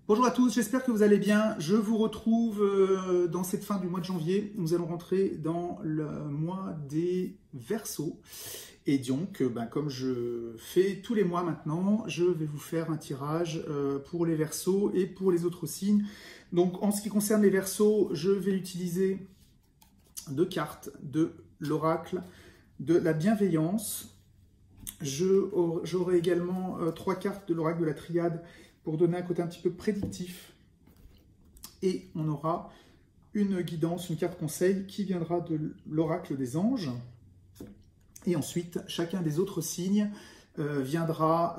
Bonjour à tous, j'espère que vous allez bien. Je vous retrouve dans cette fin du mois de janvier. Nous allons rentrer dans le mois des Verseaux. Et donc, comme je fais tous les mois maintenant, je vais vous faire un tirage pour les Verseaux et pour les autres signes. Donc, en ce qui concerne les Verseaux, je vais utiliser deux cartes de l'oracle de la bienveillance. J'aurai également trois cartes de l'oracle de la triade pour donner un côté un petit peu prédictif. Et on aura une guidance, une carte conseil qui viendra de l'oracle des anges. Et ensuite, chacun des autres signes viendra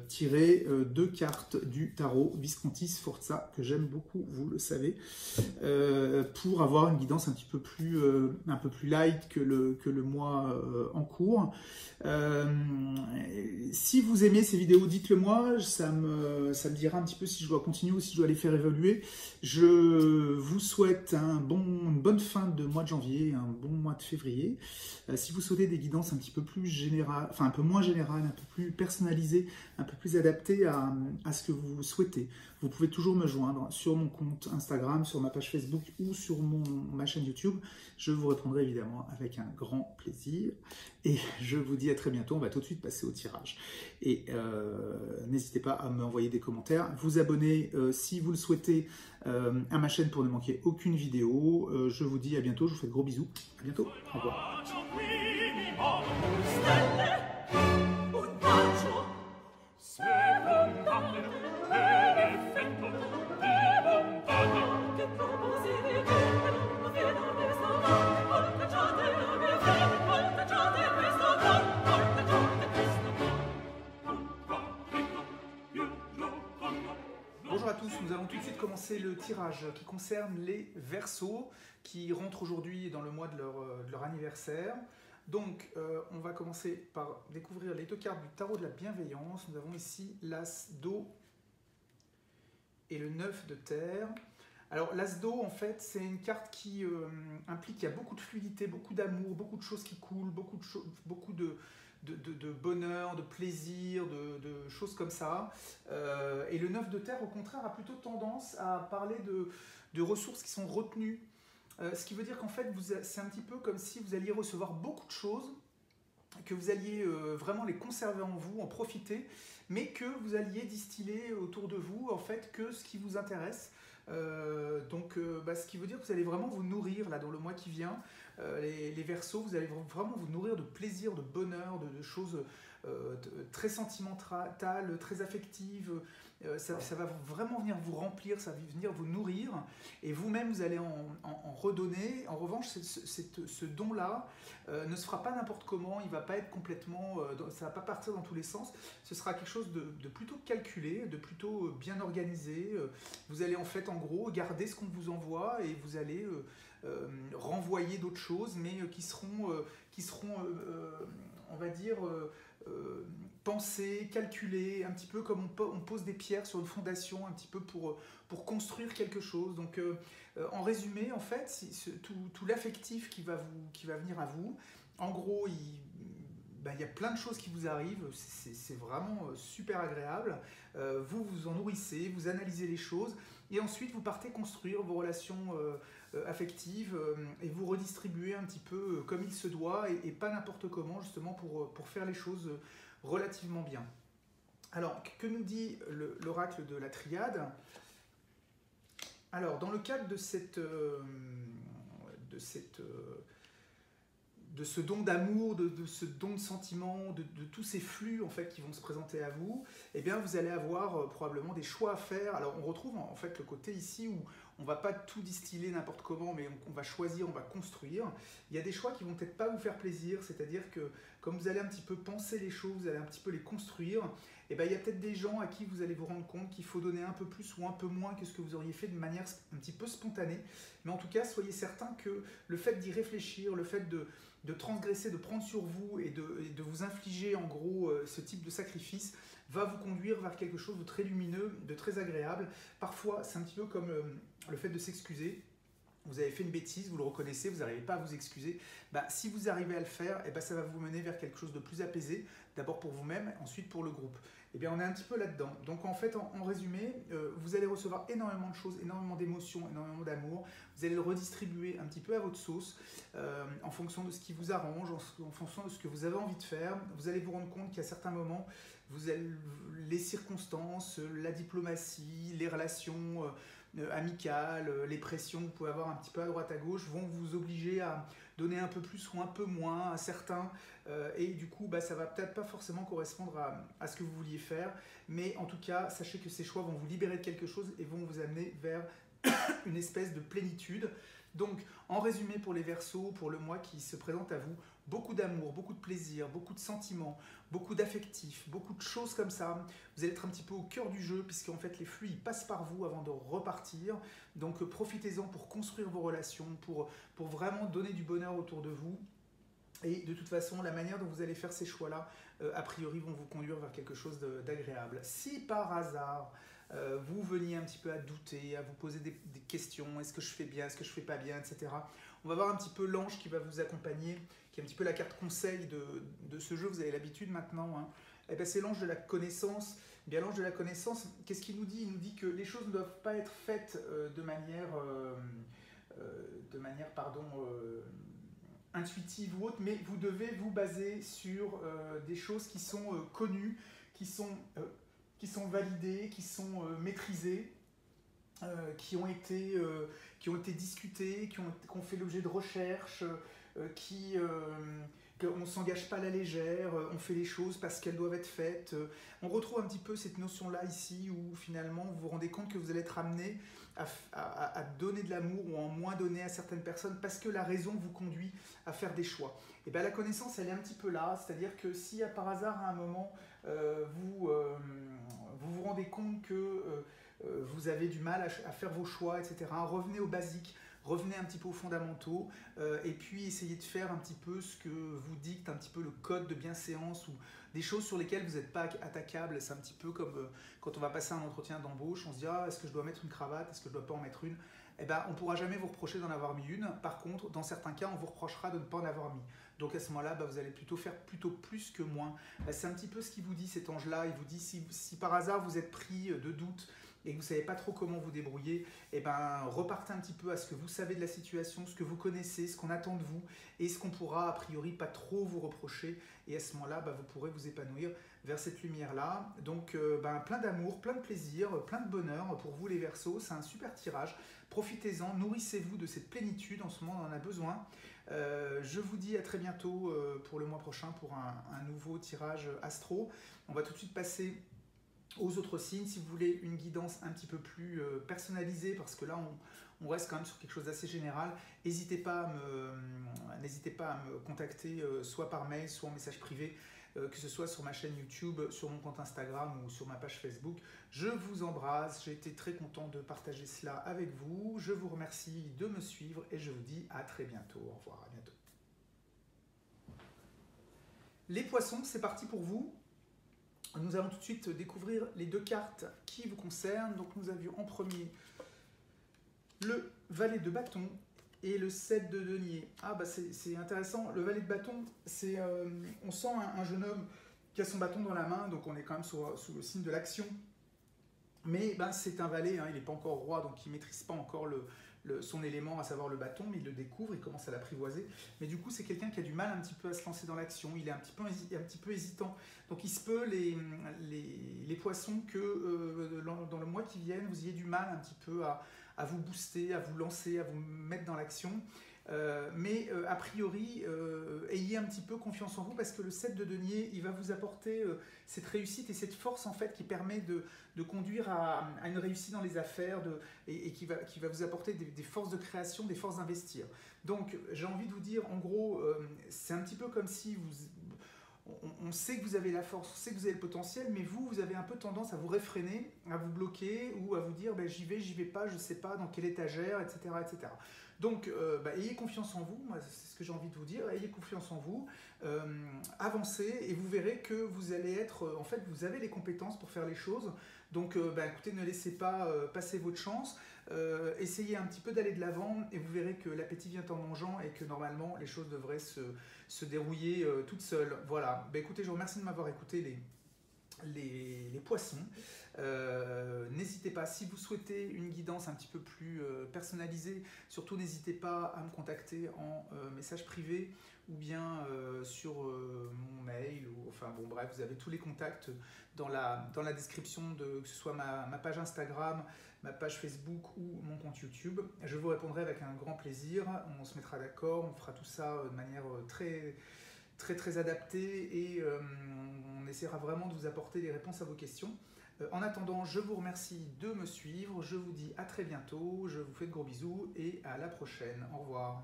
tirer deux cartes du tarot Visconti Sforza, que j'aime beaucoup, vous le savez, pour avoir une guidance un peu plus light que le mois en cours. Si vous aimez ces vidéos, dites-le moi, ça me dira un petit peu si je dois continuer ou si je dois les faire évoluer. Je vous souhaite une bonne fin de mois de janvier, un bon mois de février. Si vous souhaitez des guidances un petit peu plus générales, enfin un peu moins générales, un peu plus personnalisées, un peu plus adaptées à ce que vous souhaitez, vous pouvez toujours me joindre sur mon compte Instagram, sur ma page Facebook ou sur ma chaîne YouTube. Je vous répondrai évidemment avec un grand plaisir. Et je vous dis à très bientôt. On va tout de suite passer au tirage. Et n'hésitez pas à m'envoyer des commentaires, vous abonner si vous le souhaitez à ma chaîne pour ne manquer aucune vidéo. Je vous dis à bientôt. Je vous fais de gros bisous. À bientôt. Au revoir. Bonjour à tous, nous allons tout de suite commencer le tirage qui concerne les Verseaux qui rentrent aujourd'hui dans le mois de leur anniversaire. Donc on va commencer par découvrir les deux cartes du tarot de la bienveillance. Nous avons ici l'As d'eau et le 9 de terre. Alors l'As d'eau en fait c'est une carte qui implique qu'il y a beaucoup de fluidité, beaucoup d'amour, beaucoup de choses qui coulent, beaucoup de bonheur, de plaisir, de choses comme ça. Et le 9 de terre, au contraire, a plutôt tendance à parler de ressources qui sont retenues. Ce qui veut dire qu'en fait, c'est un petit peu comme si vous alliez recevoir beaucoup de choses, que vous alliez vraiment les conserver en vous, en profiter, mais que vous alliez distiller autour de vous, en fait, que ce qui vous intéresse. Ce qui veut dire que vous allez vraiment vous nourrir là dans le mois qui vient. Les Verseaux, vous allez vraiment vous nourrir de plaisir, de bonheur, de choses très sentimentales, très affectives. Ça va vraiment venir vous remplir, ça va venir vous nourrir, et vous-même vous allez en redonner. En revanche, ce don-là ne se fera pas n'importe comment, il ne va pas être complètement, ça ne va pas partir dans tous les sens. Ce sera quelque chose de plutôt calculé, de plutôt bien organisé. Vous allez en fait, en gros, garder ce qu'on vous envoie et vous allez renvoyer d'autres choses, mais qui seront on va dire, pensées, calculées, un petit peu comme on pose des pierres sur une fondation, un petit peu pour construire quelque chose. Donc, en résumé, en fait, tout l'affectif qui va venir à vous, en gros, il y a plein de choses qui vous arrivent, c'est vraiment super agréable. Vous vous en nourrissez, vous analysez les choses, et ensuite vous partez construire vos relations affectives et vous redistribuez un petit peu comme il se doit et pas n'importe comment, justement pour faire les choses relativement bien. Alors, que nous dit l'oracle de la triade? Alors, dans le cadre de ce don d'amour, de ce don de sentiment, de tous ces flux en fait qui vont se présenter à vous, eh bien vous allez avoir probablement des choix à faire. Alors on retrouve en fait le côté ici où on ne va pas tout distiller n'importe comment, mais on va choisir, on va construire. Il y a des choix qui vont peut-être pas vous faire plaisir, c'est-à-dire que comme vous allez un petit peu penser les choses, vous allez un petit peu les construire, et il y a peut-être des gens à qui vous allez vous rendre compte qu'il faut donner un peu plus ou un peu moins que ce que vous auriez fait de manière un petit peu spontanée. Mais en tout cas, soyez certain que le fait d'y réfléchir, le fait de transgresser, de prendre sur vous et de vous infliger en gros ce type de sacrifice va vous conduire vers quelque chose de très lumineux, de très agréable. Parfois, c'est un petit peu comme le fait de s'excuser. vous avez fait une bêtise, vous le reconnaissez, vous n'arrivez pas à vous excuser. Si vous arrivez à le faire, ça va vous mener vers quelque chose de plus apaisé, d'abord pour vous-même, ensuite pour le groupe. On est un petit peu là-dedans. Donc en fait, en résumé, vous allez recevoir énormément de choses, énormément d'émotions, énormément d'amour. Vous allez le redistribuer un petit peu à votre sauce, en fonction de ce qui vous arrange, en fonction de ce que vous avez envie de faire. Vous allez vous rendre compte qu'à certains moments, les circonstances, la diplomatie, les relations amicales, les pressions que vous pouvez avoir un petit peu à droite à gauche vont vous obliger à donner un peu plus ou un peu moins à certains, et du coup ça va peut-être pas forcément correspondre à ce que vous vouliez faire, mais en tout cas sachez que ces choix vont vous libérer de quelque chose et vont vous amener vers une espèce de plénitude. Donc en résumé, pour les Verseaux, pour le mois qui se présente à vous, beaucoup d'amour, beaucoup de plaisir, beaucoup de sentiments, beaucoup d'affectifs, beaucoup de choses comme ça. Vous allez être un petit peu au cœur du jeu, puisque en fait les flux ils passent par vous avant de repartir. Donc profitez-en pour construire vos relations, pour vraiment donner du bonheur autour de vous. Et de toute façon, la manière dont vous allez faire ces choix-là, a priori, vont vous conduire vers quelque chose d'agréable. Si par hasard, vous veniez un petit peu à douter, à vous poser des questions, est-ce que je fais bien, est-ce que je fais pas bien, etc. On va voir un petit peu l'ange qui va vous accompagner, qui est un petit peu la carte conseil de ce jeu, vous avez l'habitude maintenant. Hein. C'est l'ange de la connaissance. Bien, l'ange de la connaissance, qu'est-ce qu'il nous dit? Il nous dit que les choses ne doivent pas être faites de manière intuitive ou autre, mais vous devez vous baser sur des choses qui sont connues, qui sont validées, qui sont maîtrisées, qui ont été discutées, qui ont fait l'objet de recherches, qu'on ne s'engage pas à la légère, on fait les choses parce qu'elles doivent être faites. On retrouve un petit peu cette notion-là ici, où finalement vous vous rendez compte que vous allez être amené à donner de l'amour ou à en moins donner à certaines personnes parce que la raison vous conduit à faire des choix. Et la connaissance, elle est un petit peu là, c'est-à-dire que si par hasard à un moment vous vous rendez compte que vous avez du mal à faire vos choix, etc., revenez aux basiques. Revenez un petit peu aux fondamentaux, et puis essayez de faire un petit peu ce que vous dicte un petit peu le code de bienséance, ou des choses sur lesquelles vous n'êtes pas attaquable. C'est un petit peu comme quand on va passer un entretien d'embauche, on se dit est-ce que je dois mettre une cravate, est-ce que je ne dois pas en mettre une? On ne pourra jamais vous reprocher d'en avoir mis une. Par contre, dans certains cas, on vous reprochera de ne pas en avoir mis. Donc à ce moment-là, vous allez plutôt faire plus que moins. C'est un petit peu ce qu'il vous dit, cet ange-là. Il vous dit si par hasard vous êtes pris de doute et que vous ne savez pas trop comment vous débrouiller, repartez un petit peu à ce que vous savez de la situation, ce que vous connaissez, ce qu'on attend de vous, et ce qu'on pourra a priori pas trop vous reprocher. Et à ce moment-là, vous pourrez vous épanouir vers cette lumière-là. Donc plein d'amour, plein de plaisir, plein de bonheur pour vous les Verseaux. C'est un super tirage. Profitez-en, nourrissez-vous de cette plénitude. En ce moment, on en a besoin. Je vous dis à très bientôt pour le mois prochain pour un nouveau tirage astro. On va tout de suite passer aux autres signes. Si vous voulez une guidance un petit peu plus personnalisée, parce que là on reste quand même sur quelque chose d'assez général, n'hésitez pas à me contacter soit par mail, soit en message privé, que ce soit sur ma chaîne YouTube, sur mon compte Instagram ou sur ma page Facebook. Je vous embrasse, j'ai été très content de partager cela avec vous. Je vous remercie de me suivre et je vous dis à très bientôt. Au revoir, à bientôt. Les poissons, c'est parti pour vous. Nous allons tout de suite découvrir les deux cartes qui vous concernent. Donc nous avions en premier le valet de bâton et le 7 de denier. C'est intéressant. Le valet de bâton, on sent un jeune homme qui a son bâton dans la main, donc on est quand même sous le signe de l'action. Mais c'est un valet, il n'est pas encore roi, donc il ne maîtrise pas encore son élément, à savoir le bâton, mais il le découvre, il commence à l'apprivoiser. Mais du coup, c'est quelqu'un qui a du mal un petit peu à se lancer dans l'action, il est un petit peu hésitant. Donc il se peut, les poissons, que dans le mois qui vient, vous ayez du mal un petit peu à vous booster, à vous lancer, à vous mettre dans l'action. Mais a priori, ayez un petit peu confiance en vous, parce que le 7 de denier, il va vous apporter cette réussite et cette force en fait qui permet de conduire à une réussite dans les affaires et qui va vous apporter des forces de création, des forces d'investir. Donc j'ai envie de vous dire, en gros, c'est un petit peu comme si on sait que vous avez la force, on sait que vous avez le potentiel, mais vous avez un peu tendance à vous réfréner, à vous bloquer ou à vous dire j'y vais pas, je ne sais pas dans quelle étagère, etc. etc. Donc ayez confiance en vous, moi, c'est ce que j'ai envie de vous dire, ayez confiance en vous, avancez et vous verrez que vous allez être, en fait vous avez les compétences pour faire les choses, Donc écoutez, ne laissez pas passer votre chance. Essayez un petit peu d'aller de l'avant et vous verrez que l'appétit vient en mangeant et que normalement les choses devraient se dérouiller toutes seules. Voilà, écoutez, je vous remercie de m'avoir écouté les poissons. N'hésitez pas, si vous souhaitez une guidance un petit peu plus personnalisée, surtout n'hésitez pas à me contacter en message privé ou bien sur mon mail, ou, enfin bon bref, vous avez tous les contacts dans la description, que ce soit ma page Instagram, ma page Facebook ou mon compte YouTube. Je vous répondrai avec un grand plaisir, on se mettra d'accord, on fera tout ça de manière très adaptée et on essaiera vraiment de vous apporter des réponses à vos questions. En attendant, je vous remercie de me suivre, je vous dis à très bientôt, je vous fais de gros bisous et à la prochaine. Au revoir.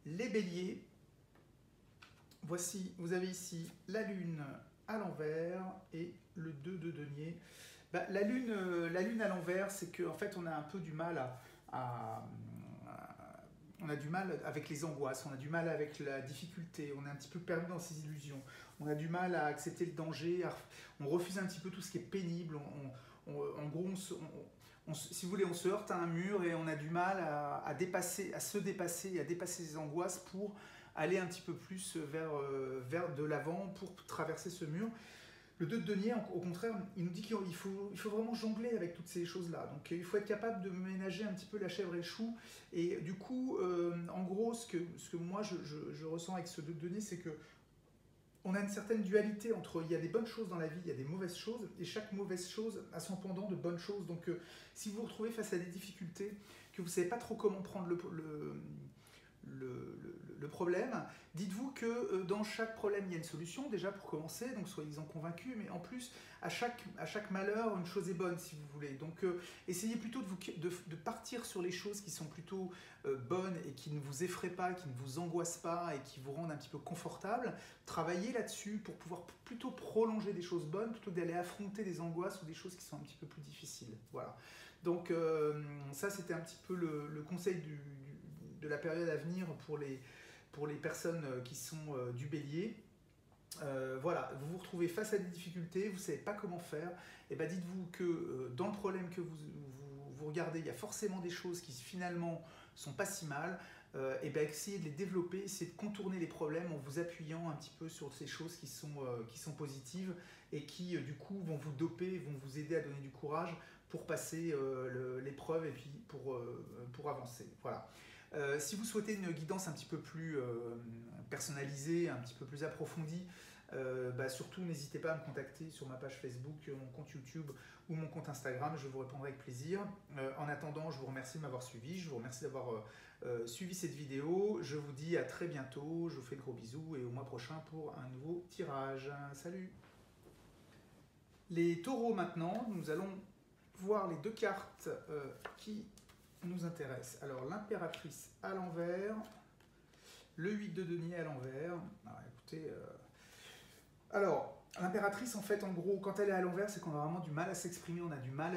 Les béliers, voici, vous avez ici la lune à l'envers et le 2 de denier. La lune à l'envers, c'est qu'en fait on a un peu du mal on a du mal avec les angoisses, on a du mal avec la difficulté, on est un petit peu perdu dans ses illusions, on a du mal à accepter le danger, on refuse un petit peu tout ce qui est pénible, en gros, si vous voulez, on se heurte à un mur et on a du mal à se dépasser et à dépasser ses angoisses pour aller un petit peu plus vers de l'avant pour traverser ce mur. Le 2 de denier, au contraire, il nous dit qu'il faut vraiment jongler avec toutes ces choses-là. Donc il faut être capable de ménager un petit peu la chèvre et le chou. Et du coup, en gros, ce que moi je ressens avec ce 2 de denier, c'est que on a une certaine dualité entre il y a des bonnes choses dans la vie, il y a des mauvaises choses, et chaque mauvaise chose a son pendant de bonnes choses. Donc si vous vous retrouvez face à des difficultés, que vous ne savez pas trop comment prendre le problème, dites-vous que dans chaque problème il y a une solution déjà pour commencer, donc soyez-en convaincus, mais en plus à chaque malheur une chose est bonne si vous voulez, donc essayez plutôt de partir sur les choses qui sont plutôt bonnes et qui ne vous effraient pas, qui ne vous angoissent pas et qui vous rendent un petit peu confortable. Travaillez là-dessus pour pouvoir plutôt prolonger des choses bonnes plutôt que d'aller affronter des angoisses ou des choses qui sont un petit peu plus difficiles. Voilà, donc ça c'était un petit peu le conseil de la période à venir pour les personnes qui sont du bélier. Voilà, vous vous retrouvez face à des difficultés, vous ne savez pas comment faire, et bien dites-vous que dans le problème que vous regardez, il y a forcément des choses qui finalement sont pas si mal, et bien essayez de les développer, essayez de contourner les problèmes en vous appuyant un petit peu sur ces choses qui sont positives et qui du coup vont vous doper, vont vous aider à donner du courage pour passer l'épreuve et puis pour avancer. Voilà. Si vous souhaitez une guidance un petit peu plus personnalisée, un petit peu plus approfondie, surtout n'hésitez pas à me contacter sur ma page Facebook, mon compte YouTube ou mon compte Instagram, je vous répondrai avec plaisir. En attendant, je vous remercie de m'avoir suivi, je vous remercie d'avoir suivi cette vidéo, je vous dis à très bientôt, je vous fais de gros bisous et au mois prochain pour un nouveau tirage. Salut! Les taureaux maintenant, nous allons voir les deux cartes qui nous intéressent. Alors l'impératrice à l'envers, le 8 de denier à l'envers. Écoutez, alors l'impératrice en fait en gros quand elle est à l'envers c'est qu'on a vraiment du mal à s'exprimer, on a du mal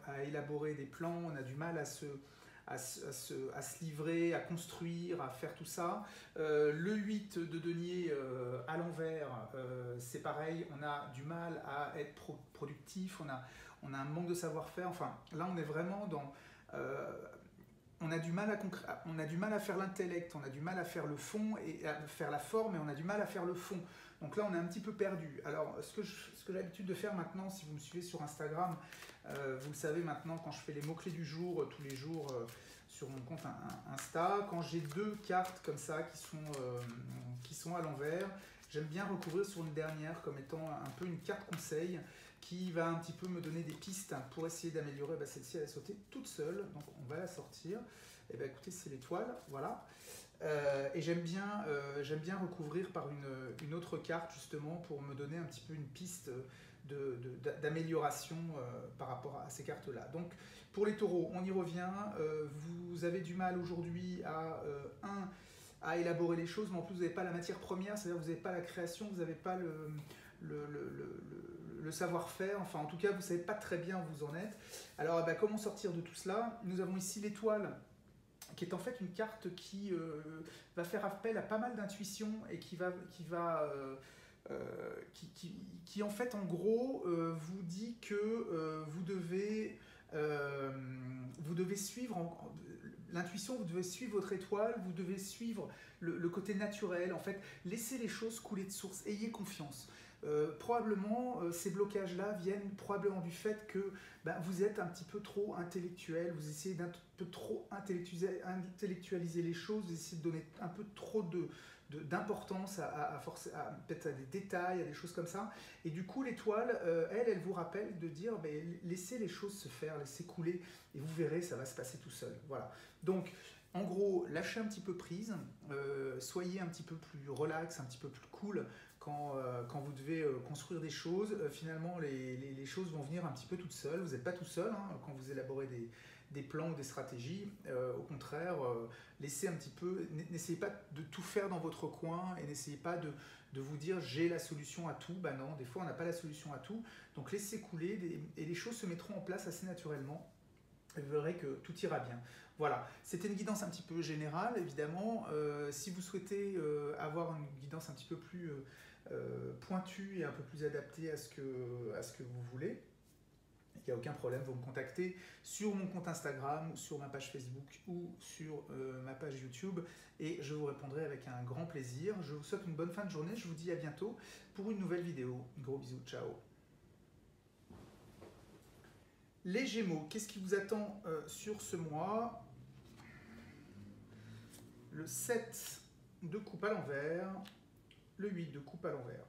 à élaborer des plans, on a du mal à se livrer, à construire, à faire tout ça. Le 8 de denier à l'envers, c'est pareil, on a du mal à être productif, on a un manque de savoir-faire, enfin là on est vraiment dans... on a du mal à faire l'intellect, on a du mal à faire le fond et à faire la forme, et on a du mal à faire le fond. Donc là, on est un petit peu perdu. Alors, ce que j'ai l'habitude de faire maintenant, si vous me suivez sur Instagram, vous le savez maintenant, quand je fais les mots-clés du jour, tous les jours, sur mon compte Insta, quand j'ai deux cartes comme ça qui sont à l'envers, j'aime bien recouvrir sur une dernière comme étant un peu une carte conseil qui va un petit peu me donner des pistes pour essayer d'améliorer. Celle-ci, elle a sauté toute seule, donc on va la sortir. Et écoutez, c'est l'étoile, voilà. Et j'aime bien recouvrir par une autre carte justement pour me donner un petit peu une piste d'amélioration par rapport à ces cartes-là. Donc pour les taureaux, on y revient. Vous avez du mal aujourd'hui à élaborer les choses, mais en plus vous n'avez pas la matière première, c'est-à-dire vous n'avez pas la création, vous n'avez pas le savoir-faire, enfin en tout cas vous ne savez pas très bien où vous en êtes. Alors comment sortir de tout cela? Nous avons ici l'étoile, qui est en fait une carte qui va faire appel à pas mal d'intuition et qui va qui en fait en gros vous dit que vous devez suivre l'intuition, vous devez suivre votre étoile, vous devez suivre le côté naturel, en fait, laissez les choses couler de source, ayez confiance. Probablement, ces blocages-là viennent probablement du fait que vous êtes un petit peu trop intellectuel, vous essayez d'un peu trop intellectualiser les choses, vous essayez de donner un peu trop d'importance peut-être à des détails, à des choses comme ça. Et du coup, l'étoile, elle vous rappelle de dire laissez les choses se faire, laissez couler, et vous verrez, ça va se passer tout seul. Voilà. Donc, en gros, lâchez un petit peu prise, soyez un petit peu plus relax, un petit peu plus cool quand vous devez construire des choses. Finalement, les choses vont venir un petit peu toutes seules. Vous n'êtes pas tout seul quand vous élaborez des plans ou des stratégies. Au contraire, laissez un petit peu, n'essayez pas de tout faire dans votre coin et n'essayez pas de vous dire j'ai la solution à tout. Non, des fois on n'a pas la solution à tout. Donc laissez couler et les choses se mettront en place assez naturellement. Et vous verrez que tout ira bien. Voilà, c'était une guidance un petit peu générale, évidemment. Si vous souhaitez avoir une guidance un petit peu plus pointue et un peu plus adaptée à ce que vous voulez, il n'y a aucun problème, vous me contactez sur mon compte Instagram, sur ma page Facebook ou sur ma page YouTube et je vous répondrai avec un grand plaisir. Je vous souhaite une bonne fin de journée, je vous dis à bientôt pour une nouvelle vidéo. Gros bisous, ciao. Les Gémeaux, qu'est-ce qui vous attend sur ce mois? Le 7 de coupe à l'envers, le 8 de coupe à l'envers.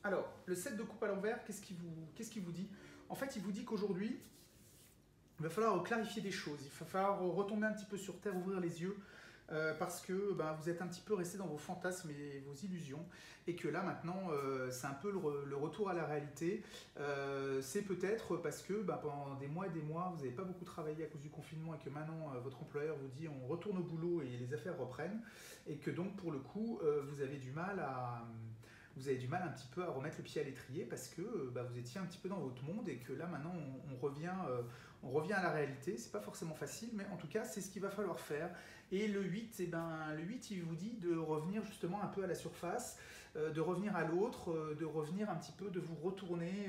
Alors, le 7 de coupe à l'envers, qu'est-ce qu'il vous dit? En fait, il vous dit qu'aujourd'hui, il va falloir clarifier des choses, il va falloir retomber un petit peu sur terre, ouvrir les yeux, parce que vous êtes un petit peu resté dans vos fantasmes et vos illusions, et que là maintenant c'est un peu le retour à la réalité. C'est peut-être parce que pendant des mois et des mois vous n'avez pas beaucoup travaillé à cause du confinement et que maintenant votre employeur vous dit on retourne au boulot et les affaires reprennent, et que donc pour le coup vous avez du mal un petit peu à remettre le pied à l'étrier parce que vous étiez un petit peu dans votre monde et que là maintenant on revient à la réalité. C'est pas forcément facile, mais en tout cas c'est ce qu'il va falloir faire. Et le 8, le 8 il vous dit de revenir justement un peu à la surface, de revenir à l'autre, de revenir un petit peu, de vous retourner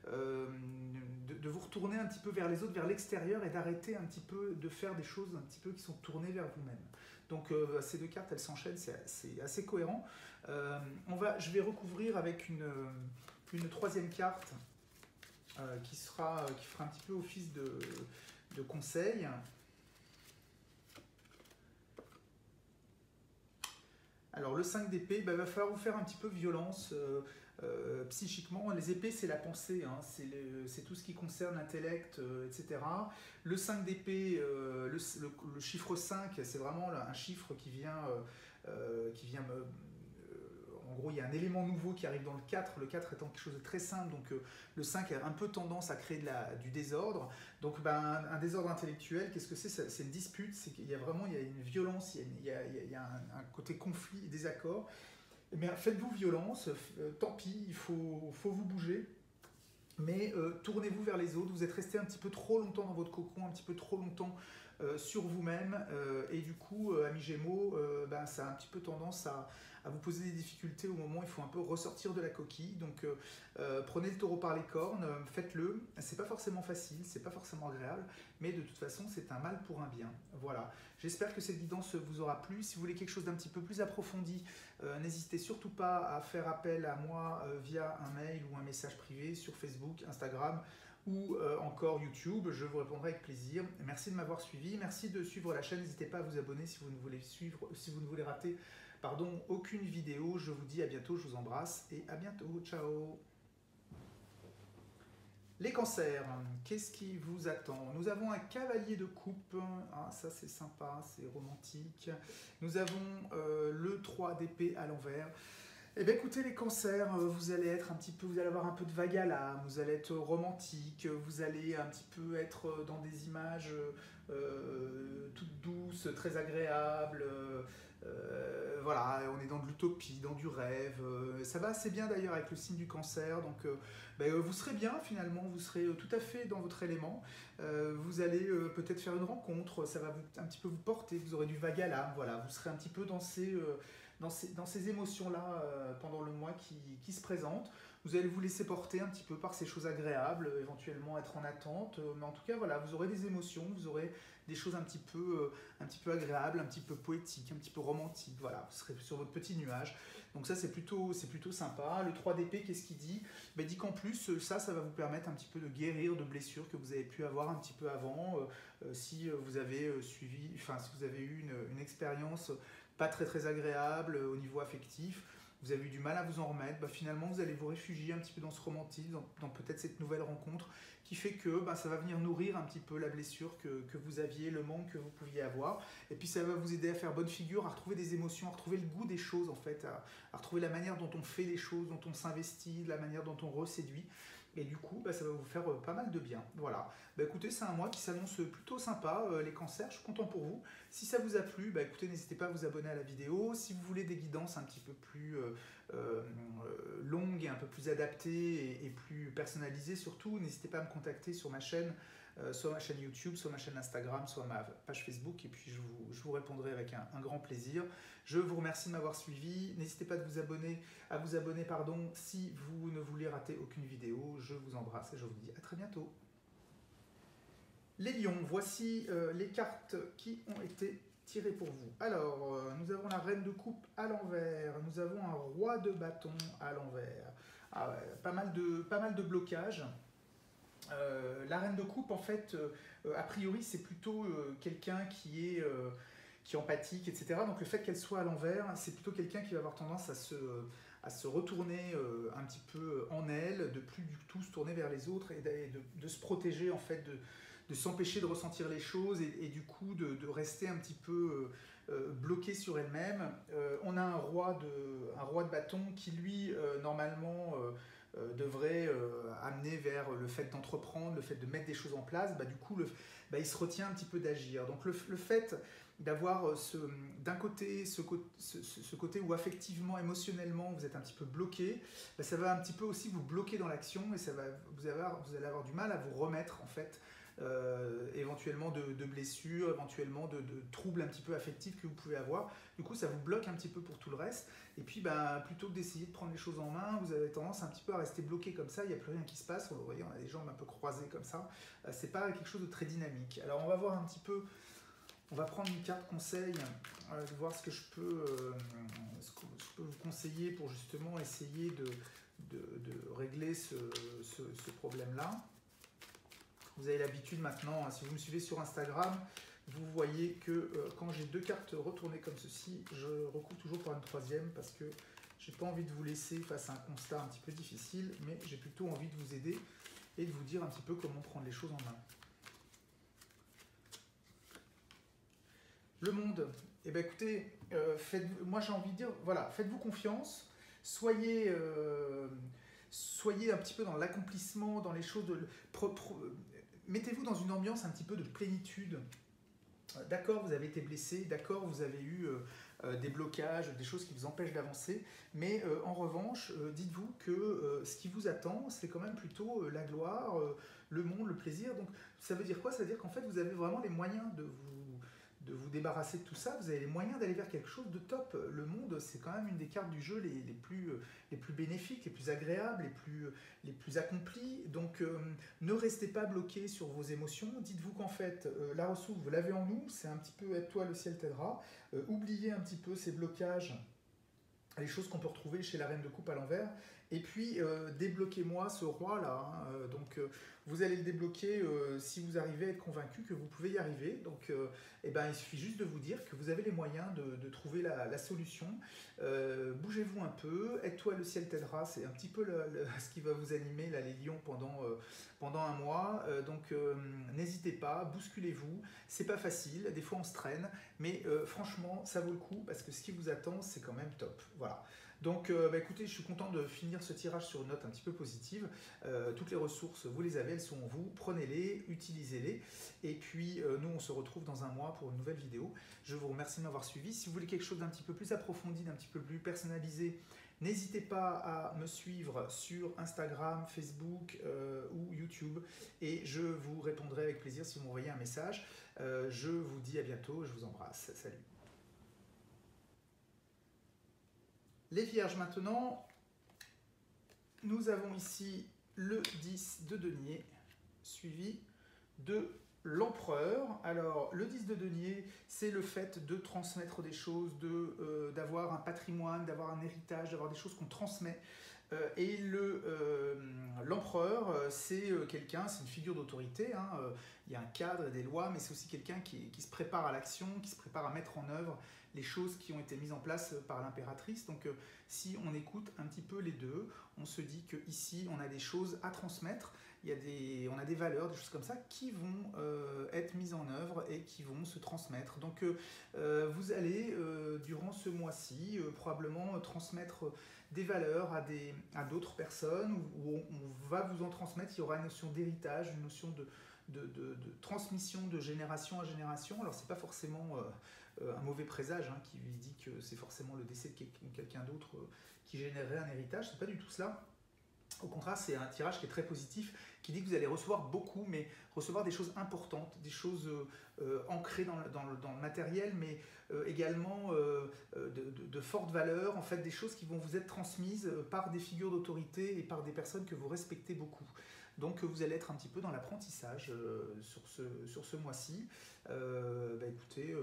un petit peu vers les autres, vers l'extérieur, et d'arrêter un petit peu de faire des choses un petit peu qui sont tournées vers vous-même. Donc ces deux cartes elles s'enchaînent, c'est assez cohérent. Je vais recouvrir avec une troisième carte qui fera un petit peu office de conseil. Alors le 5 d'épée, il va falloir vous faire un petit peu violence psychiquement. Les épées c'est la pensée, c'est tout ce qui concerne l'intellect, etc. Le 5 d'épée, le chiffre 5, c'est vraiment un chiffre qui vient en gros, il y a un élément nouveau qui arrive dans le 4 étant quelque chose de très simple, donc le 5 a un peu tendance à créer du désordre. Donc un désordre intellectuel, qu'est-ce que c'est? C'est une dispute, c'est qu'il y a une violence, il y a un côté conflit, désaccord. Eh bien, faites-vous violence, tant pis, il faut vous bouger. Mais tournez-vous vers les autres, vous êtes resté un petit peu trop longtemps dans votre cocon, un petit peu trop longtemps sur vous-même, et du coup, amis Gémeaux, ça a un petit peu tendance à vous poser des difficultés au moment où il faut un peu ressortir de la coquille. Donc prenez le taureau par les cornes, faites-le. C'est pas forcément facile, c'est pas forcément agréable, mais de toute façon c'est un mal pour un bien. Voilà, j'espère que cette guidance vous aura plu. Si vous voulez quelque chose d'un petit peu plus approfondi, n'hésitez surtout pas à faire appel à moi via un mail ou un message privé sur Facebook, Instagram ou encore YouTube. Je vous répondrai avec plaisir. Merci de m'avoir suivi, merci de suivre la chaîne. N'hésitez pas à vous abonner si vous ne voulez rater aucune vidéo. Je vous dis à bientôt, je vous embrasse et à bientôt, ciao. Les cancers, qu'est-ce qui vous attend? Nous avons un cavalier de coupe, ça c'est sympa, c'est romantique. Nous avons le 3 d'épée à l'envers. Eh bien écoutez les cancers, vous allez avoir un peu de vague à l'âme, vous allez être romantique, vous allez un petit peu être dans des images toutes douces, très agréables. Voilà, on est dans de l'utopie, dans du rêve. Ça va assez bien d'ailleurs avec le signe du cancer, donc vous serez bien finalement, vous serez tout à fait dans votre élément. Vous allez peut-être faire une rencontre, ça va un petit peu vous porter, vous aurez du vague à l'âme, voilà, vous serez un petit peu dans dans ces émotions-là pendant le mois qui se présentent. Vous allez vous laisser porter un petit peu par ces choses agréables, éventuellement être en attente, mais en tout cas voilà, vous aurez des émotions, vous aurez des choses un petit peu agréables, un petit peu poétiques, un petit peu romantiques, voilà, vous serez sur votre petit nuage. Donc ça c'est plutôt sympa. Le 3 d'épée, qu'est-ce qu'il dit? Ben, il dit qu'en plus ça va vous permettre un petit peu de guérir de blessures que vous avez pu avoir un petit peu avant, si vous avez si vous avez eu une expérience pas très agréable au niveau affectif, vous avez eu du mal à vous en remettre, bah, finalement vous allez vous réfugier un petit peu dans ce romantisme, dans peut-être cette nouvelle rencontre qui fait que bah, ça va venir nourrir un petit peu la blessure que vous aviez, le manque que vous pouviez avoir, et puis ça va vous aider à faire bonne figure, à retrouver des émotions, à retrouver le goût des choses en fait, à retrouver la manière dont on fait les choses, dont on s'investit, la manière dont on reséduit. Et du coup, bah, ça va vous faire pas mal de bien. Voilà. Bah, écoutez, c'est un mois qui s'annonce plutôt sympa, les cancers, je suis content pour vous. Si ça vous a plu, bah, écoutez, n'hésitez pas à vous abonner à la vidéo. Si vous voulez des guidances un petit peu plus longues et un peu plus adaptées et plus personnalisées surtout, n'hésitez pas à me contacter sur ma chaîne, soit ma chaîne YouTube, soit ma chaîne Instagram, soit ma page Facebook, et puis je vous répondrai avec un grand plaisir. Je vous remercie de m'avoir suivi. N'hésitez pas à vous abonner si vous ne voulez rater aucune vidéo. Je vous embrasse et je vous dis à très bientôt. Les lions, voici les cartes qui ont été tirées pour vous. Alors, nous avons la reine de coupe à l'envers, nous avons un roi de bâton à l'envers. Ah ouais, pas mal de blocages. La reine de coupe, en fait, a priori, c'est plutôt quelqu'un qui est empathique, etc. Donc le fait qu'elle soit à l'envers, c'est plutôt quelqu'un qui va avoir tendance à se retourner un petit peu en elle, de plus du tout se tourner vers les autres et de se protéger, en fait, de s'empêcher de ressentir les choses et du coup de rester un petit peu bloqué sur elle-même. On a un roi de bâton qui, lui, normalement, devrait amener vers le fait d'entreprendre, le fait de mettre des choses en place. Bah, du coup, il se retient un petit peu d'agir. Donc le fait d'avoir d'un côté ce côté où affectivement, émotionnellement, vous êtes un petit peu bloqué, bah, ça va un petit peu aussi vous bloquer dans l'action et vous allez avoir du mal à vous remettre en fait, éventuellement de blessures, éventuellement de troubles un petit peu affectifs que vous pouvez avoir. Du coup, ça vous bloque un petit peu pour tout le reste. Et puis, bah, plutôt que d'essayer de prendre les choses en main, vous avez tendance un petit peu à rester bloqué comme ça. Il n'y a plus rien qui se passe. Vous voyez, on a des jambes un peu croisées comme ça. C'est pas quelque chose de très dynamique. Alors, on va voir un petit peu. On va prendre une carte conseil, voir ce que je peux vous conseiller pour justement essayer de régler ce problème-là. Vous avez l'habitude maintenant, si vous me suivez sur Instagram, vous voyez que quand j'ai deux cartes retournées comme ceci, je recoupe toujours par une troisième parce que je n'ai pas envie de vous laisser face à un constat un petit peu difficile, mais j'ai plutôt envie de vous aider et de vous dire un petit peu comment prendre les choses en main. Le monde, eh bien écoutez, moi j'ai envie de dire, voilà, faites-vous confiance, soyez un petit peu dans l'accomplissement, dans les choses, mettez-vous dans une ambiance un petit peu de plénitude. D'accord, vous avez été blessé, d'accord, vous avez eu des blocages, des choses qui vous empêchent d'avancer, mais en revanche, dites-vous que ce qui vous attend, c'est quand même plutôt la gloire, le monde, le plaisir. Donc ça veut dire quoi? Ça veut dire qu'en fait, vous avez vraiment les moyens de vous débarrasser de tout ça, vous avez les moyens d'aller vers quelque chose de top. Le monde, c'est quand même une des cartes du jeu les plus bénéfiques, les plus agréables, les plus accomplies. Donc ne restez pas bloqué sur vos émotions. Dites-vous qu'en fait, la ressource, vous l'avez en nous, c'est un petit peu aide-toi, le ciel t'aidera. Oubliez un petit peu ces blocages, les choses qu'on peut retrouver chez la reine de coupe à l'envers. Et puis, débloquez-moi ce roi-là. Hein. Donc, vous allez le débloquer si vous arrivez à être convaincu que vous pouvez y arriver. Donc, il suffit juste de vous dire que vous avez les moyens de trouver la solution. Bougez-vous un peu. Aide-toi, le ciel t'aidera. C'est un petit peu ce qui va vous animer, là, les lions, pendant un mois. Donc, n'hésitez pas, bousculez-vous. C'est pas facile. Des fois, on se traîne. Mais franchement, ça vaut le coup parce que ce qui vous attend, c'est quand même top. Voilà. Donc écoutez, je suis content de finir ce tirage sur une note un petit peu positive. Toutes les ressources, vous les avez, elles sont en vous. Prenez-les, utilisez-les. Et puis nous, on se retrouve dans un mois pour une nouvelle vidéo. Je vous remercie de m'avoir suivi. Si vous voulez quelque chose d'un petit peu plus approfondi, d'un petit peu plus personnalisé, n'hésitez pas à me suivre sur Instagram, Facebook ou YouTube. Et je vous répondrai avec plaisir si vous m'envoyez un message. Je vous dis à bientôt, je vous embrasse. Salut. Les Vierges maintenant, nous avons ici le 10 de denier, suivi de l'empereur. Alors, le 10 de denier, c'est le fait de transmettre des choses, d'avoir un patrimoine, d'avoir un héritage, d'avoir des choses qu'on transmet. Et l'empereur, c'est quelqu'un, c'est une figure d'autorité. Hein, il y a un cadre, des lois, mais c'est aussi quelqu'un qui se prépare à l'action, qui se prépare à mettre en œuvre les choses qui ont été mises en place par l'impératrice. Donc si on écoute un petit peu les deux, on se dit qu'ici on a des choses à transmettre, on a des valeurs, des choses comme ça qui vont être mises en œuvre et qui vont se transmettre. Donc vous allez, durant ce mois-ci, probablement transmettre des valeurs à d'autres personnes, où on va vous en transmettre. Il y aura une notion d'héritage, une notion de transmission de génération à génération. Alors c'est pas forcément un mauvais présage hein, qui lui dit que c'est forcément le décès de quelqu'un d'autre qui générerait un héritage, c'est pas du tout cela. Au contraire, c'est un tirage qui est très positif, qui dit que vous allez recevoir beaucoup, mais recevoir des choses importantes, des choses ancrées dans le matériel, mais également de fortes valeurs, en fait, des choses qui vont vous être transmises par des figures d'autorité et par des personnes que vous respectez beaucoup. Donc vous allez être un petit peu dans l'apprentissage sur ce mois-ci. Écoutez,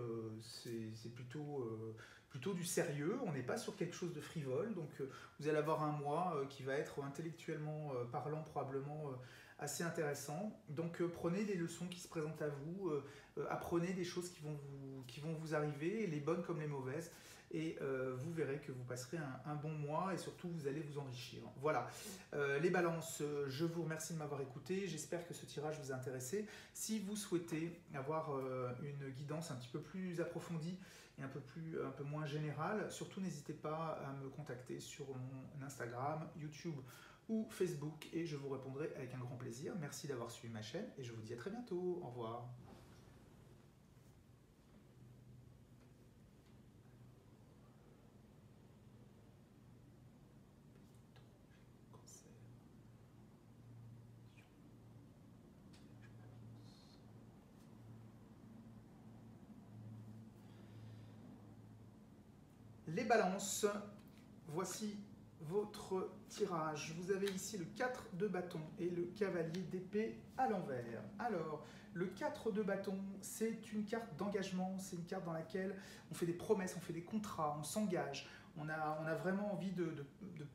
c'est plutôt du sérieux, on n'est pas sur quelque chose de frivole, donc vous allez avoir un mois qui va être intellectuellement parlant probablement assez intéressant. Donc prenez les leçons qui se présentent à vous, apprenez des choses qui vont vous arriver, les bonnes comme les mauvaises, et vous verrez que vous passerez un bon mois et surtout vous allez vous enrichir. Voilà, les balances, je vous remercie de m'avoir écouté, j'espère que ce tirage vous a intéressé. Si vous souhaitez avoir une guidance un petit peu plus approfondie et un peu moins générale, surtout n'hésitez pas à me contacter sur mon Instagram, YouTube ou Facebook et je vous répondrai avec un grand plaisir. Merci d'avoir suivi ma chaîne et je vous dis à très bientôt. Au revoir. Les balances, voici votre tirage. Vous avez ici le 4 de bâton et le cavalier d'épée à l'envers. Alors, le 4 de bâton, c'est une carte d'engagement, c'est une carte dans laquelle on fait des promesses, on fait des contrats, on s'engage, on a vraiment envie de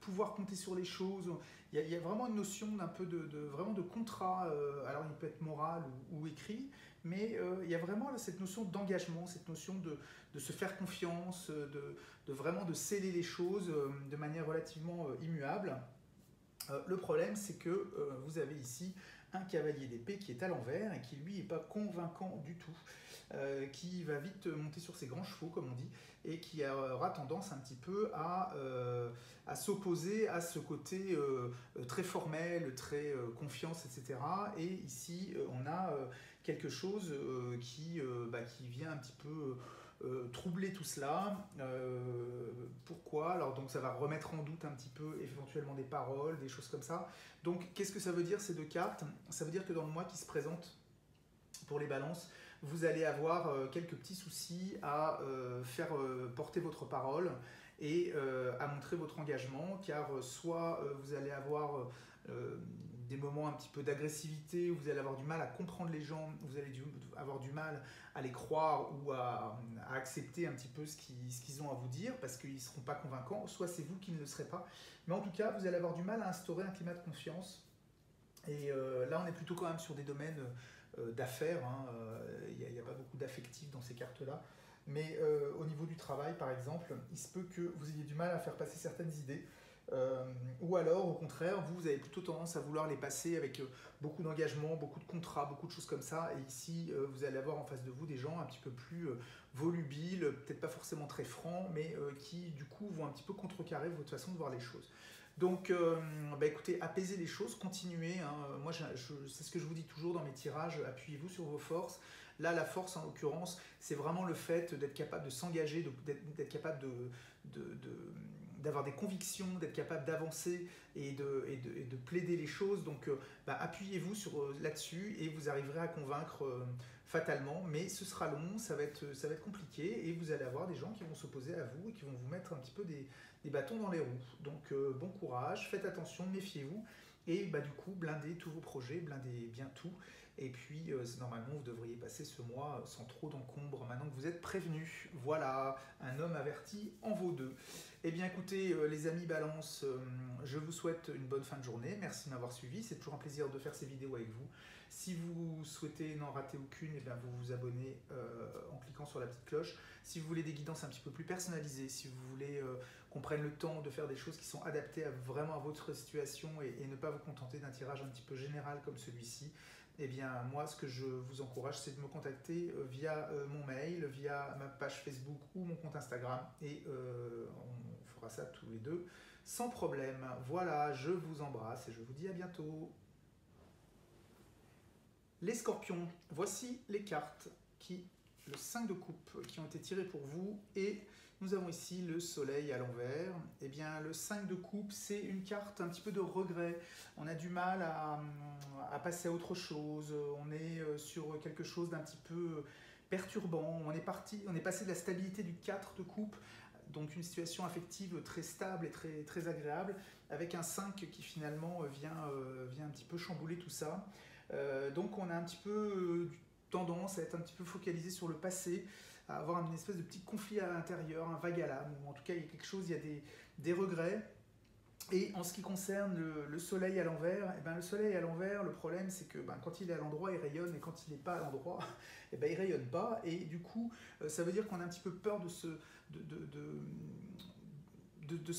pouvoir compter sur les choses. Il y a vraiment une notion d'un peu vraiment de contrat, alors il peut être moral ou écrit, mais il y a vraiment cette notion d'engagement, cette notion de se faire confiance, vraiment de sceller les choses de manière relativement immuable. Le problème, c'est que vous avez ici un cavalier d'épée qui est à l'envers et qui lui n'est pas convaincant du tout, qui va vite monter sur ses grands chevaux comme on dit et qui aura tendance un petit peu à s'opposer à ce côté très formel, très confiance, etc. Et ici on a quelque chose qui vient un petit peu troubler tout cela. Pourquoi? Alors donc ça va remettre en doute un petit peu éventuellement des paroles, des choses comme ça. Donc qu'est-ce que ça veut dire ces deux cartes? Ça veut dire que dans le mois qui se présente pour les balances, vous allez avoir quelques petits soucis à faire porter votre parole et à montrer votre engagement, car soit vous allez avoir des moments un petit peu d'agressivité, où vous allez avoir du mal à comprendre les gens, vous allez avoir du mal à les croire ou à accepter un petit peu ce qu'ils ont à vous dire, parce qu'ils ne seront pas convaincants, soit c'est vous qui ne le serez pas. Mais en tout cas, vous allez avoir du mal à instaurer un climat de confiance. Et là, on est plutôt quand même sur des domaines d'affaires, hein. Il n'y a pas beaucoup d'affectif dans ces cartes-là. Mais au niveau du travail, par exemple, il se peut que vous ayez du mal à faire passer certaines idées. Ou alors, au contraire, vous avez plutôt tendance à vouloir les passer avec beaucoup d'engagement, beaucoup de contrats, beaucoup de choses comme ça. Et ici, vous allez avoir en face de vous des gens un petit peu plus volubiles, peut-être pas forcément très francs, mais qui, du coup, vont un petit peu contrecarrer votre façon de voir les choses. Donc, écoutez, apaisez les choses, continuez. Hein. Moi, c'est ce que je vous dis toujours dans mes tirages, appuyez-vous sur vos forces. Là, la force, en l'occurrence, c'est vraiment le fait d'être capable de s'engager, d'être capable d'avoir des convictions, d'être capable d'avancer et de plaider les choses. Donc appuyez-vous là-dessus et vous arriverez à convaincre fatalement, mais ce sera long, ça va être compliqué et vous allez avoir des gens qui vont s'opposer à vous et qui vont vous mettre un petit peu des bâtons dans les roues. Donc bon courage, faites attention, méfiez-vous et du coup blindez tous vos projets, blindez bien tout. Et puis, normalement, vous devriez passer ce mois sans trop d'encombre, maintenant que vous êtes prévenus. Voilà, un homme averti en vaut deux. Eh bien, écoutez, les amis Balance, je vous souhaite une bonne fin de journée. Merci de m'avoir suivi. C'est toujours un plaisir de faire ces vidéos avec vous. Si vous souhaitez n'en rater aucune, eh bien, vous vous abonnez en cliquant sur la petite cloche. Si vous voulez des guidances un petit peu plus personnalisées, si vous voulez qu'on prenne le temps de faire des choses qui sont adaptées vraiment à votre situation et ne pas vous contenter d'un tirage un petit peu général comme celui-ci, eh bien, moi, ce que je vous encourage, c'est de me contacter via mon mail, via ma page Facebook ou mon compte Instagram. Et on fera ça tous les deux sans problème. Voilà, je vous embrasse et je vous dis à bientôt. Les scorpions, voici les cartes le 5 de coupe qui ont été tirées pour vous. Et nous avons ici le soleil à l'envers. Eh bien, le 5 de coupe, c'est une carte un petit peu de regret. On a du mal à passer à autre chose. On est sur quelque chose d'un petit peu perturbant. On est passé de la stabilité du 4 de coupe, donc une situation affective très stable et très, très agréable, avec un 5 qui finalement vient un petit peu chambouler tout ça. Donc on a un petit peu tendance à être un petit peu focalisé sur le passé, à avoir une espèce de petit conflit à l'intérieur, un vague à l'âme, ou en tout cas il y a quelque chose, il y a des regrets. Et en ce qui concerne le soleil à l'envers, le soleil à l'envers, le problème c'est que quand il est à l'endroit, il rayonne, et quand il n'est pas à l'endroit, il ne rayonne pas. Et du coup, ça veut dire qu'on a un petit peu peur de se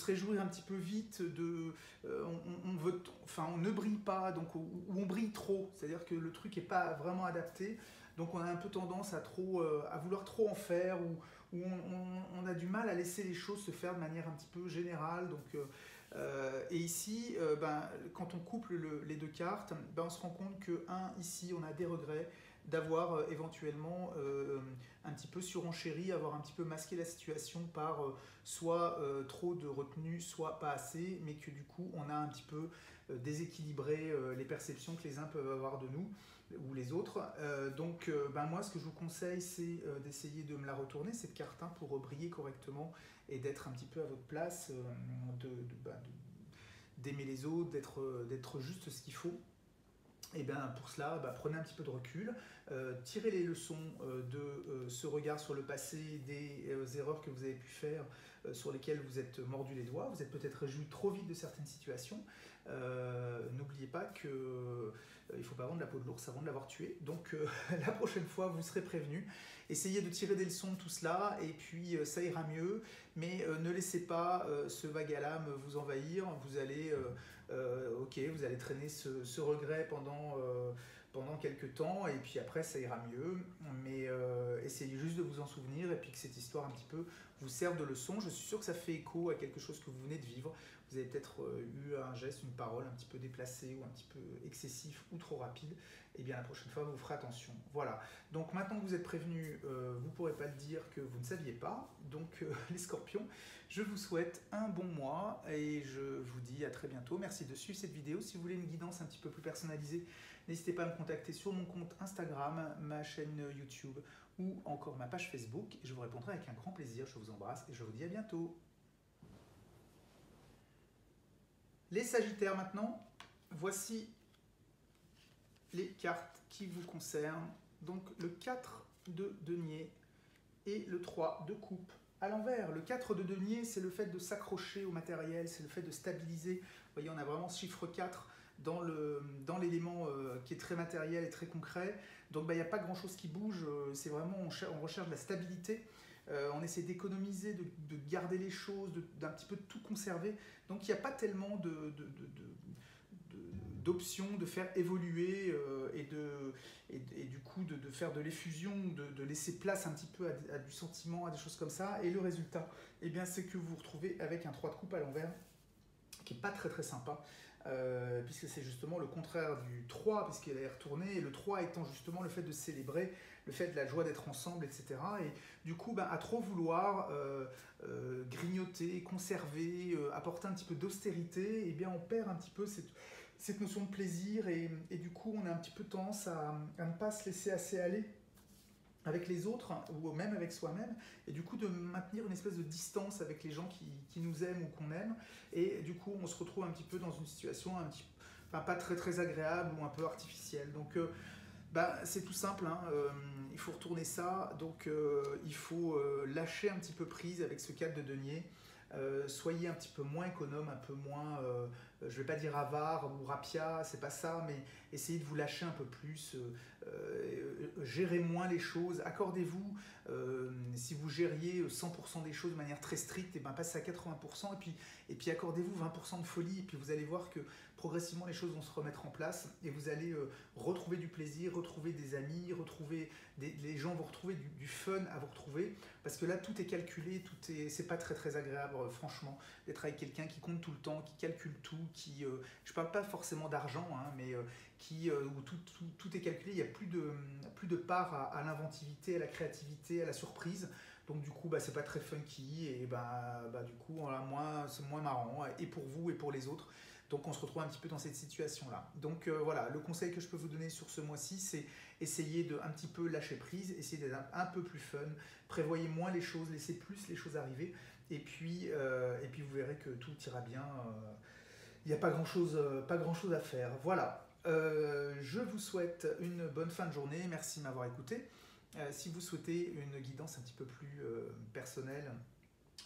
réjouir un petit peu vite, on ne brille pas, donc, ou on brille trop, c'est-à-dire que le truc n'est pas vraiment adapté. Donc on a un peu tendance à vouloir trop en faire, ou on a du mal à laisser les choses se faire de manière un petit peu générale. Donc, et ici, quand on couple les deux cartes, on se rend compte que, ici, on a des regrets d'avoir éventuellement un petit peu surenchéri, avoir un petit peu masqué la situation par soit trop de retenue, soit pas assez, mais que du coup, on a un petit peu déséquilibré les perceptions que les uns peuvent avoir de nous, ou les autres. Donc moi, ce que je vous conseille, c'est d'essayer de me la retourner, cette carte, pour briller correctement et d'être un petit peu à votre place, d'aimer les autres, d'être juste ce qu'il faut. Et bien pour cela, prenez un petit peu de recul, tirez les leçons de ce regard sur le passé, des erreurs que vous avez pu faire, sur lesquelles vous êtes mordu les doigts, vous êtes peut-être réjoui trop vite de certaines situations. N'oubliez pas qu'il ne faut pas vendre la peau de l'ours avant de l'avoir tué. Donc la prochaine fois, vous serez prévenu. Essayez de tirer des leçons de tout cela et puis ça ira mieux. Mais ne laissez pas ce vague à l'âme vous envahir. Vous allez, vous allez traîner ce regret pendant quelques temps et puis après ça ira mieux. Mais essayez juste de vous en souvenir et puis que cette histoire un petit peu vous serve de leçon. Je suis sûr que ça fait écho à quelque chose que vous venez de vivre. Vous avez peut-être eu un geste, une parole un petit peu déplacée ou un petit peu excessif ou trop rapide. Et bien la prochaine fois, vous ferez attention. Voilà. Donc maintenant que vous êtes prévenus, vous ne pourrez pas le dire que vous ne saviez pas. Donc les scorpions, je vous souhaite un bon mois et je vous dis à très bientôt. Merci de suivre cette vidéo. Si vous voulez une guidance un petit peu plus personnalisée, n'hésitez pas à me contacter sur mon compte Instagram, ma chaîne YouTube ou encore ma page Facebook. Et je vous répondrai avec un grand plaisir. Je vous embrasse et je vous dis à bientôt. Les Sagittaires maintenant, voici les cartes qui vous concernent. Donc le 4 de denier et le 3 de coupe à l'envers. Le 4 de denier, c'est le fait de s'accrocher au matériel, c'est le fait de stabiliser. Vous voyez, on a vraiment ce chiffre 4 dans l'élément qui est très matériel et très concret. Donc il n'y a pas grand chose qui bouge, c'est vraiment, on recherche de la stabilité. On essaie d'économiser, de garder les choses, d'un petit peu de tout conserver. Donc il n'y a pas tellement d'options de faire évoluer et du coup de faire de l'effusion, de laisser place un petit peu à du sentiment, à des choses comme ça. Et le résultat, c'est que vous vous retrouvez avec un 3 de coupe à l'envers qui n'est pas très très sympa. puisque c'est justement le contraire du 3, puisqu'elle est retournée, et le 3 étant justement le fait de célébrer, le fait de la joie d'être ensemble, etc. Et du coup, ben, à trop vouloir grignoter, conserver, apporter un petit peu d'austérité, et bien on perd un petit peu cette notion de plaisir, et du coup on a un petit peu tendance à ne pas se laisser assez aller avec les autres, ou même avec soi-même, et du coup de maintenir une espèce de distance avec les gens qui nous aiment ou qu'on aime, et du coup on se retrouve un petit peu dans une situation enfin, pas très très agréable ou un peu artificielle. Donc bah, c'est tout simple, hein, il faut retourner ça, donc il faut lâcher un petit peu prise avec ce cadre de denier. Soyez un petit peu moins économe, un peu moins, je ne vais pas dire avare ou rapia, c'est pas ça, mais essayez de vous lâcher un peu plus, gérez moins les choses, accordez-vous, si vous gériez 100% des choses de manière très stricte, et ben passez à 80%, et puis accordez-vous 20% de folie, et puis vous allez voir que progressivement les choses vont se remettre en place, et vous allez retrouver du plaisir, retrouver des amis, les gens vont retrouver du fun à vous retrouver, parce que là tout est calculé, c'est pas très très agréable franchement d'être avec quelqu'un qui compte tout le temps, qui calcule tout, je parle pas forcément d'argent, hein, mais où tout est calculé, il n'y a plus de part à l'inventivité, à la créativité, à la surprise. Donc du coup, bah, c'est pas très funky, et du coup, voilà, c'est moins marrant, et pour vous et pour les autres. Donc on se retrouve un petit peu dans cette situation-là. Donc voilà, le conseil que je peux vous donner sur ce mois-ci, c'est essayer de un petit peu lâcher prise, essayer d'être un peu plus fun, prévoyez moins les choses, laissez plus les choses arriver, et puis vous verrez que tout ira bien. Il n'y a pas grand-chose à faire. Voilà. Je vous souhaite une bonne fin de journée. Merci de m'avoir écouté. Si vous souhaitez une guidance un petit peu plus personnelle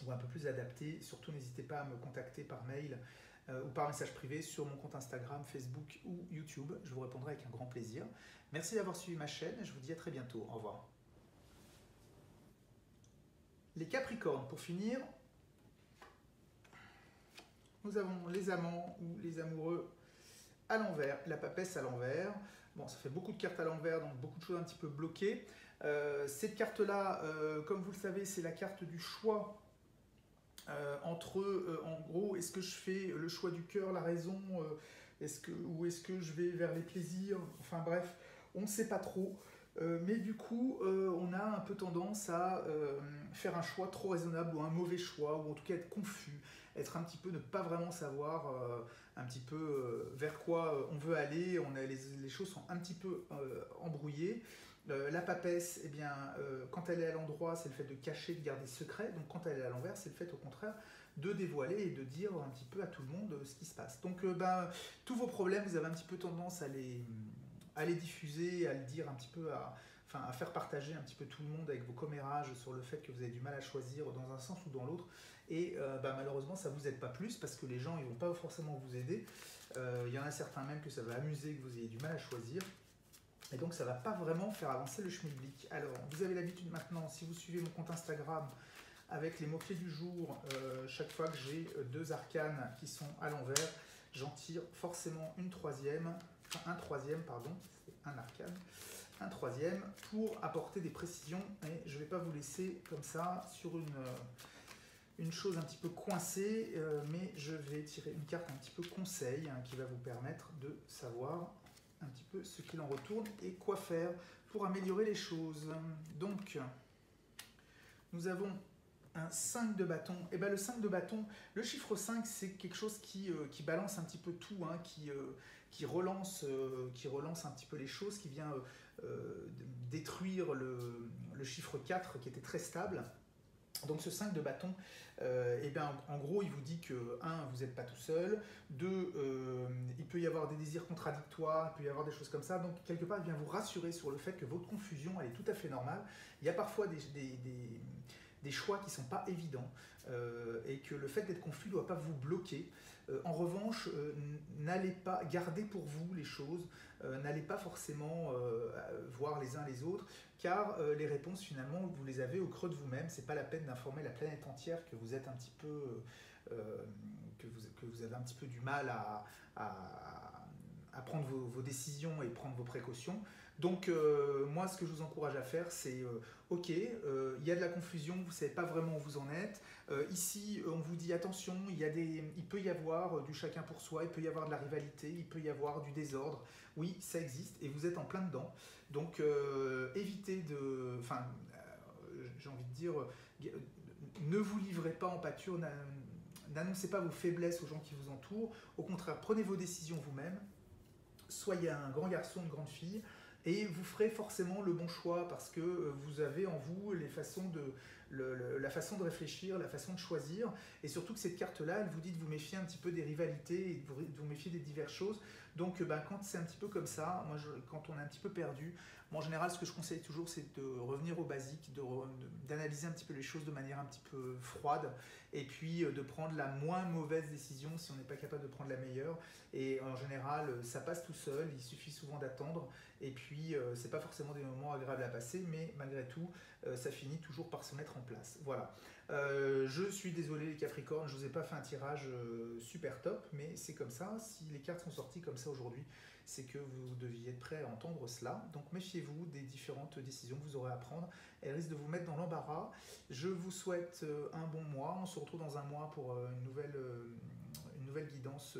ou un peu plus adaptée, surtout n'hésitez pas à me contacter par mail ou par message privé sur mon compte Instagram, Facebook ou YouTube. Je vous répondrai avec un grand plaisir. Merci d'avoir suivi ma chaîne. Je vous dis à très bientôt. Au revoir. Les Capricornes, pour finir, nous avons les amants ou les amoureux à l'envers, la papesse à l'envers. Bon, ça fait beaucoup de cartes à l'envers, donc beaucoup de choses un petit peu bloquées. Cette carte-là, comme vous le savez, c'est la carte du choix entre, en gros, est-ce que je fais le choix du cœur, la raison, ou est-ce que je vais vers les plaisirs, enfin bref, on ne sait pas trop. Mais du coup, on a un peu tendance à faire un choix trop raisonnable ou un mauvais choix, ou en tout cas être confus, être un petit peu, ne pas vraiment savoir un petit peu vers quoi on veut aller, les choses sont un petit peu embrouillées. La papesse, eh bien, quand elle est à l'endroit, c'est le fait de cacher, de garder secret. Donc quand elle est à l'envers, c'est le fait au contraire de dévoiler et de dire un petit peu à tout le monde ce qui se passe. Donc tous vos problèmes, vous avez un petit peu tendance à les diffuser, à le dire un petit peu, à faire partager un petit peu tout le monde avec vos commérages sur le fait que vous avez du mal à choisir dans un sens ou dans l'autre. Et malheureusement, ça ne vous aide pas plus parce que les gens ne vont pas forcément vous aider. Il y en a certains même que ça va amuser que vous ayez du mal à choisir. Et donc ça ne va pas vraiment faire avancer le schmilblick. Alors, vous avez l'habitude maintenant, si vous suivez mon compte Instagram, avec les mots-clés du jour, chaque fois que j'ai deux arcanes qui sont à l'envers, j'en tire forcément un troisième, c'est un arcane, un troisième, pour apporter des précisions. Et je ne vais pas vous laisser comme ça sur une chose un petit peu coincée, mais je vais tirer une carte un petit peu conseil qui va vous permettre de savoir un petit peu ce qu'il en retourne et quoi faire pour améliorer les choses. Donc, nous avons un 5 de bâton. Et bien le 5 de bâton, le chiffre 5, c'est quelque chose qui balance un petit peu tout, hein, qui relance un petit peu les choses, qui vient détruire le chiffre 4 qui était très stable. Donc ce 5 de bâton, en gros, il vous dit que 1, vous n'êtes pas tout seul, 2, il peut y avoir des désirs contradictoires, il peut y avoir des choses comme ça, donc quelque part, il vient vous rassurer sur le fait que votre confusion, elle est tout à fait normale. Il y a parfois des choix qui ne sont pas évidents, et que le fait d'être confus ne doit pas vous bloquer. En revanche, n'allez pas garder pour vous les choses, n'allez pas forcément voir les uns les autres, car les réponses finalement vous les avez au creux de vous-même. C'est pas la peine d'informer la planète entière que vous êtes un petit peu que vous avez un petit peu du mal à prendre vos décisions et prendre vos précautions. Donc moi ce que je vous encourage à faire c'est ok, il y a de la confusion, vous ne savez pas vraiment où vous en êtes. Ici on vous dit attention, il peut y avoir du chacun pour soi, il peut y avoir de la rivalité, il peut y avoir du désordre. Oui, ça existe et vous êtes en plein dedans. Donc évitez de... Enfin, j'ai envie de dire, ne vous livrez pas en pâture, n'annoncez pas vos faiblesses aux gens qui vous entourent. Au contraire, prenez vos décisions vous-même. Soyez un grand garçon, une grande fille, et vous ferez forcément le bon choix parce que vous avez en vous la façon de réfléchir, la façon de choisir, et surtout que cette carte-là, elle vous dit de vous méfier un petit peu des rivalités et de vous méfier des diverses choses. Donc quand c'est un petit peu comme ça, quand on est un petit peu perdu, moi en général ce que je conseille toujours c'est de revenir aux basiques, d'analyser un petit peu les choses de manière un petit peu froide, et puis de prendre la moins mauvaise décision si on n'est pas capable de prendre la meilleure. Et en général ça passe tout seul, il suffit souvent d'attendre, et puis c'est pas forcément des moments agréables à passer, mais malgré tout ça finit toujours par se mettre en place. Voilà. Je suis désolé les Capricornes, je vous ai pas fait un tirage super top, mais c'est comme ça. Si les cartes sont sorties comme ça aujourd'hui, c'est que vous deviez être prêt à entendre cela. Donc méfiez-vous des différentes décisions que vous aurez à prendre. Elles risquent de vous mettre dans l'embarras. Je vous souhaite un bon mois. On se retrouve dans un mois pour une nouvelle guidance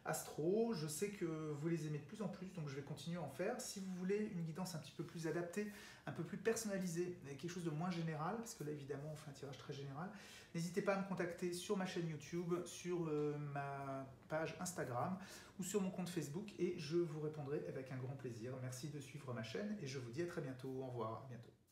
astro. Je sais que vous les aimez de plus en plus, donc je vais continuer à en faire. Si vous voulez une guidance un petit peu plus adaptée, un peu plus personnalisée, quelque chose de moins général, parce que là évidemment on fait un tirage très général, n'hésitez pas à me contacter sur ma chaîne YouTube, sur ma page Instagram ou sur mon compte Facebook, et je vous répondrai avec un grand plaisir. Merci de suivre ma chaîne et je vous dis à très bientôt. Au revoir, à bientôt.